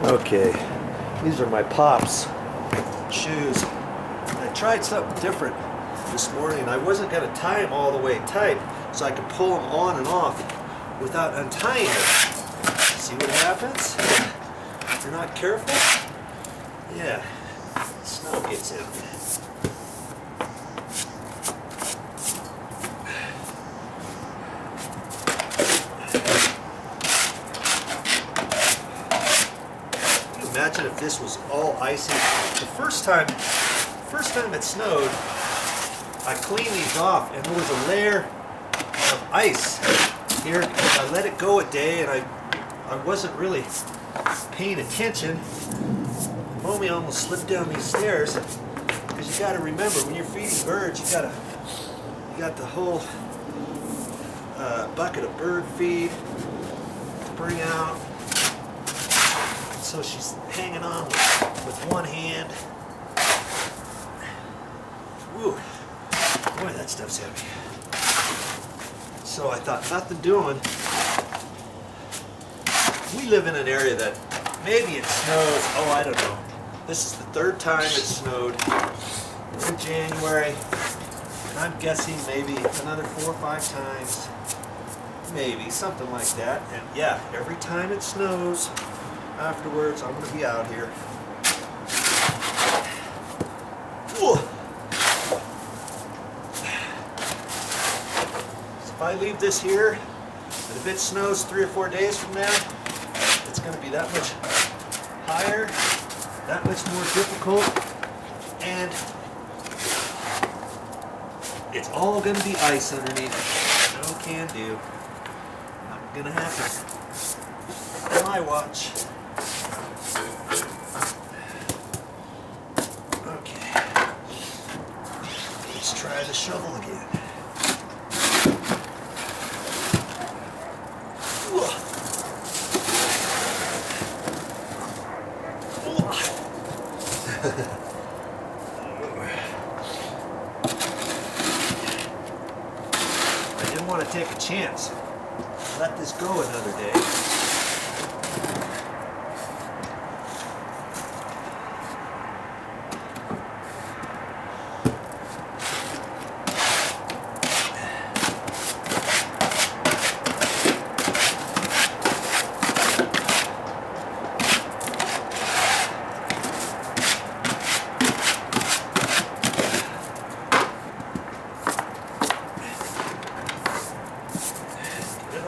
Okay, these are my Pops shoes. I tried something different this morning. I wasn't going to tie them all the way tight so I could pull them on and off without untying them. See what happens? If you're not careful, yeah, snow gets in. Imagine if this was all icy. The first time it snowed, I cleaned these off and there was a layer of ice here. I let it go a day and I wasn't really paying attention. Mommy almost slipped down these stairs, because you got to remember, when you're feeding birds, you got the whole bucket of bird feed to bring out. So she's hanging on with one hand. Woo. Boy, that stuff's heavy. So I thought, nothing doing. We live in an area that maybe it snows, oh, I don't know. This is the third time it snowed in January. And I'm guessing maybe another 4 or 5 times. Maybe, something like that. And yeah, every time it snows, afterwards, I'm going to be out here. Whoa. So if I leave this here, and if it snows 3 or 4 days from now, it's going to be that much higher, that much more difficult, and it's all going to be ice underneath. No can do. Not going to happen on my watch. Try the shovel again. I didn't want to take a chance. Let this go another day.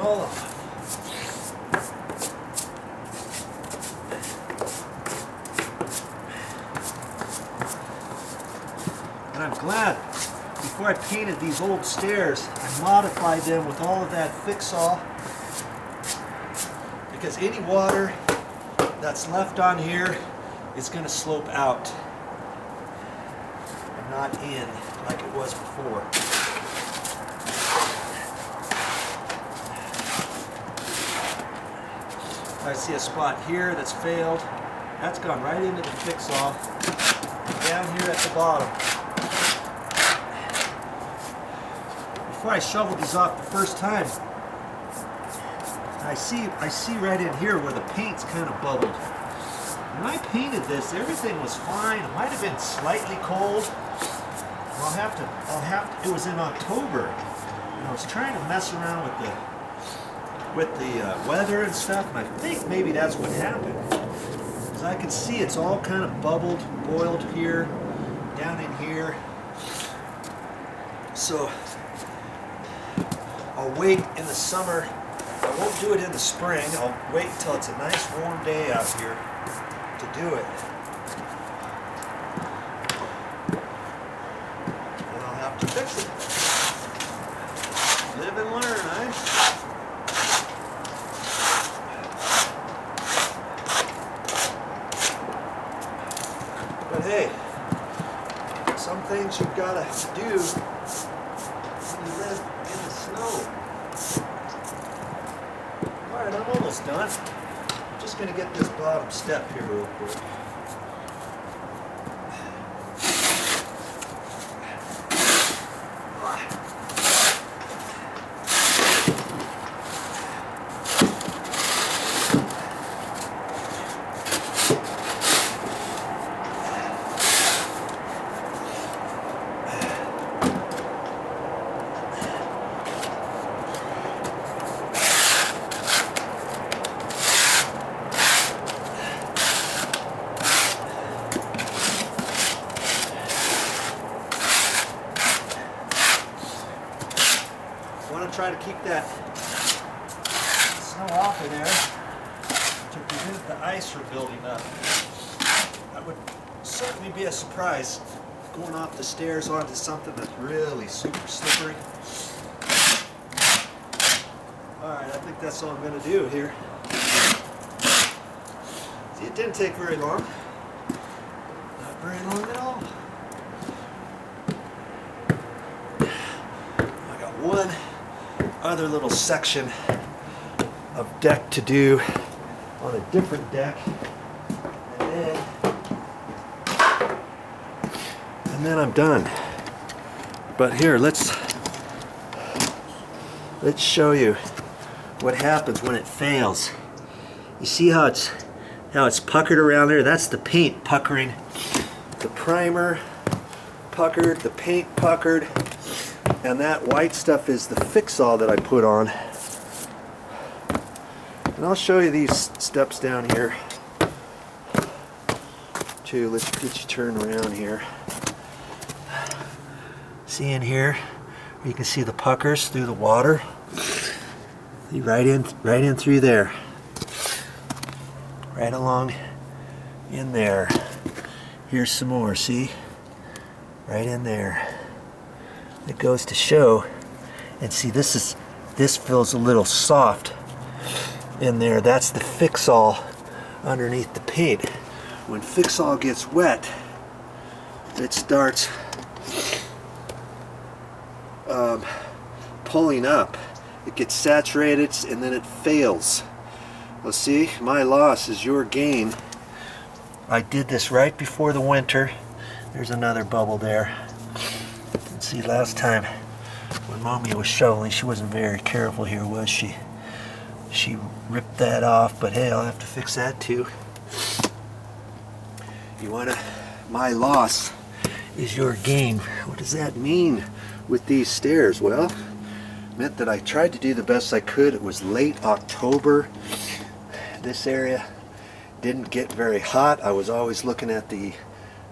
All off. And I'm glad, before I painted these old stairs, I modified them with all of that fix-all, because any water that's left on here is going to slope out and not in like it was before. I see a spot here that's failed. That's gone right into the fix-all. Down here at the bottom. Before I shoveled these off the first time, I see right in here where the paint's kind of bubbled. When I painted this, everything was fine. It might have been slightly cold. I'll have to. It was in October, and I was trying to mess around with the weather and stuff, and I think maybe that's what happened. As I can see, it's all kind of bubbled, boiled here, down in here. So I'll wait in the summer. I won't do it in the spring. I'll wait until it's a nice warm day out here to do it. And I'll have to fix it. Live and learn, eh? But hey, some things you've got to do when you live in the snow. Alright, I'm almost done. I'm just going to get this bottom step here real quick. try to keep that snow off of there to prevent the ice from building up. That would certainly be a surprise, going off the stairs onto something that's really super slippery. Alright, I think that's all I'm going to do here. See, it didn't take very long. Not very long at all. I got one other little section of deck to do on a different deck. And then I'm done. But here, let's show you what happens when it fails. You see how it's puckered around there? That's the paint puckering. The primer puckered, the paint puckered, and that white stuff is the fix-all that I put on. And I'll show you these steps down here too. Let's get you turned around here. See in here, you can see the puckers through the water. See, right in through there. Right along in there. Here's some more, see? Right in there. It goes to show, and see, this feels a little soft in there. That's the fix-all underneath the paint. When fix-all gets wet, it starts pulling up. It gets saturated and then it fails. Well, see, my loss is your gain. I did this right before the winter. There's another bubble there. And see, last time when Mommy was shoveling, she wasn't very careful here, was she? She ripped that off, but hey, I'll have to fix that too. My loss is your gain. What does that mean with these stairs? Well, it meant that I tried to do the best I could. It was late October. This area didn't get very hot. I was always looking at the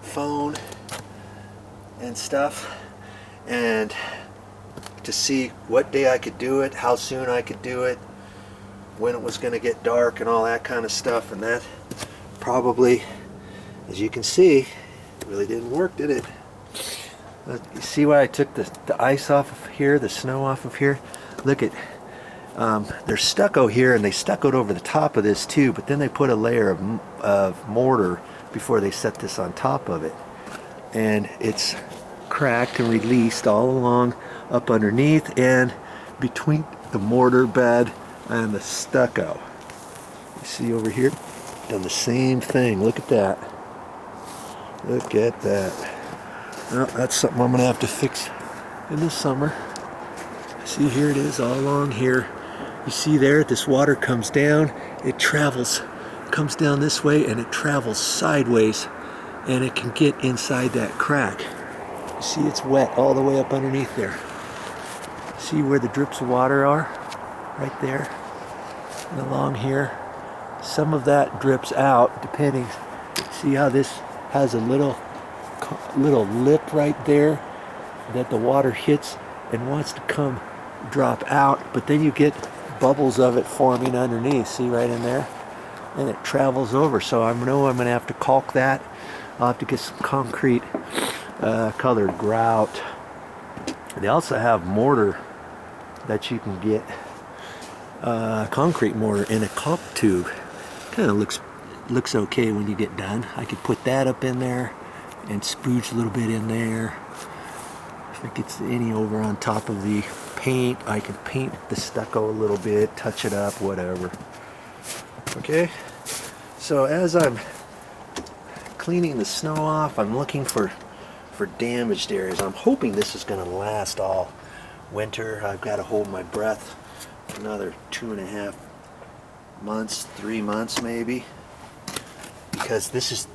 phone and stuff, and to see what day I could do it, how soon I could do it, when it was going to get dark and all that kind of stuff. And that probably, as you can see, really didn't work, did it? You see why I took the ice off of here, the snow off of here? Look at, there's stucco here, and they stuccoed over the top of this too, but then they put a layer of mortar before they set this on top of it. And it's cracked and released all along up underneath and between the mortar bed and the stucco. You see over here? Done the same thing. Look at that. Look at that. Well, that's something I'm going to have to fix in the summer. See, here it is all along here. You see there, this water comes down, it travels, comes down this way, and it travels sideways, and it can get inside that crack. You see, it's wet all the way up underneath there. See where the drips of water are? Right there. And along here. Some of that drips out, depending. See how this has a little lip right there that the water hits and wants to come drop out, but then you get bubbles of it forming underneath. See right in there? And it travels over. So I know I'm going to have to caulk that. I'll have to get some concrete colored grout. They also have mortar that you can get, concrete mortar in a caulk tube. Kind of looks okay when you get done. I could put that up in there and spooge a little bit in there. If it gets any over on top of the paint, I can paint the stucco a little bit, touch it up, whatever. Okay, so as I'm cleaning the snow off, I'm looking for damaged areas. I'm hoping this is going to last all winter. I've got to hold my breath for another 2.5 months, 3 months maybe, because this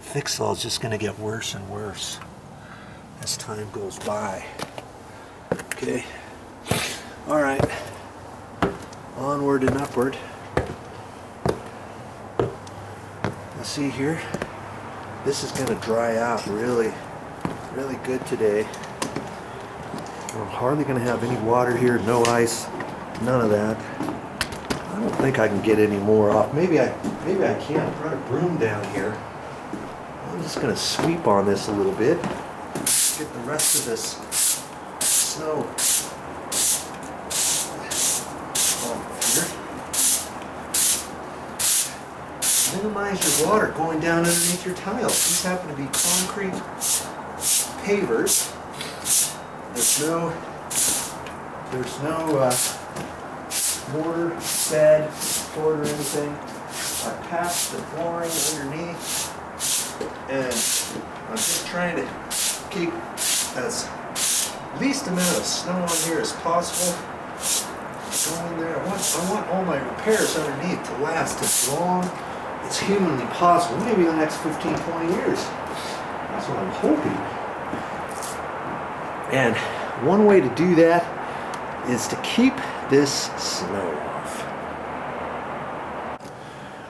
fix-all is just going to get worse and worse as time goes by. Okay, all right, onward and upward. Now see here, this is going to dry out really good today. We'll hardly going to have any water here, no ice, none of that. I don't think I can get any more off. Maybe I can. I brought a broom down here. I'm just going to sweep on this a little bit. Get the rest of this snow off here. Minimize your water going down underneath your tiles. These happen to be concrete pavers. There's no mortar, bed, support or anything. I passed the flooring underneath, and I'm just trying to keep as least amount of snow on here as possible. Go in there. I want all my repairs underneath to last as long as humanly possible. Maybe the next 15, 20 years. That's what I'm hoping. And one way to do that is to keep this snow off.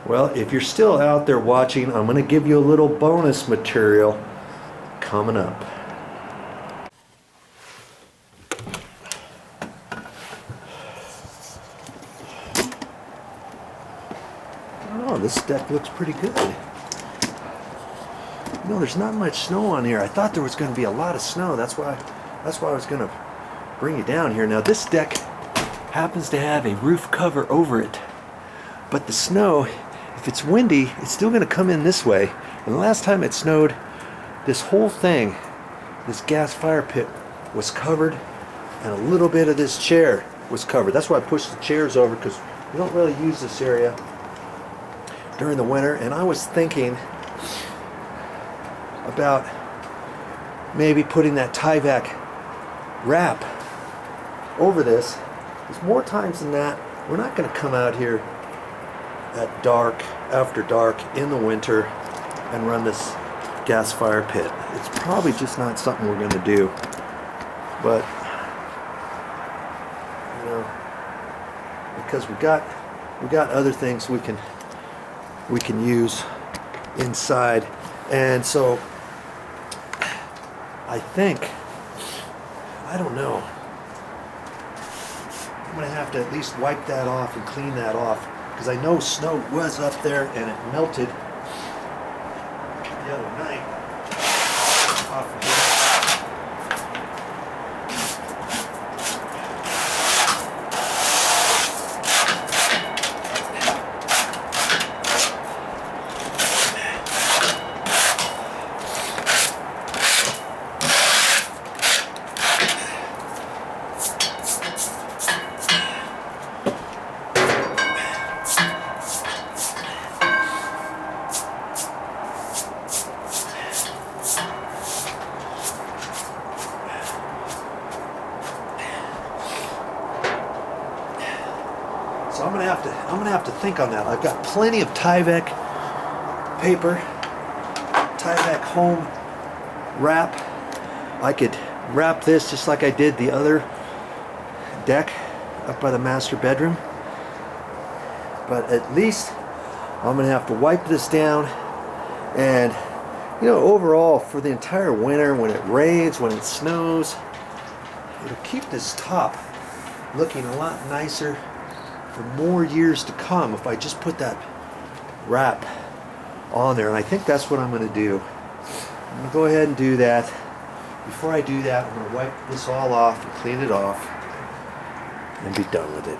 Well, if you're still out there watching, I'm going to give you a little bonus material coming up. Oh, this deck looks pretty good. You know, there's not much snow on here. I thought there was going to be a lot of snow. That's why I was going to bring you down here. Now, this deck happens to have a roof cover over it, but the snow, if it's windy, it's still going to come in this way. And the last time it snowed, this whole thing, this gas fire pit, was covered, and a little bit of this chair was covered. That's why I pushed the chairs over, because we don't really use this area during the winter. And I was thinking about maybe putting that Tyvek wrap over this. There's more times than that we're not going to come out here at dark, after dark, in the winter and run this gas fire pit. It's probably just not something we're going to do. But you know, because we got other things we can use inside. And so I think, I don't know, I'm going to have to at least wipe that off and clean that off, because I know snow was up there and it melted the other night off of here. So I'm gonna have to think on that. I've got plenty of Tyvek paper, Tyvek home wrap. I could wrap this just like I did the other deck up by the master bedroom. But at least I'm gonna have to wipe this down, and you know, overall for the entire winter, when it rains, when it snows, it'll keep this top looking a lot nicer for more years to come if I just put that wrap on there. And I think that's what I'm going to do. I'm going to go ahead and do that. Before I do that, I'm going to wipe this all off and clean it off and be done with it.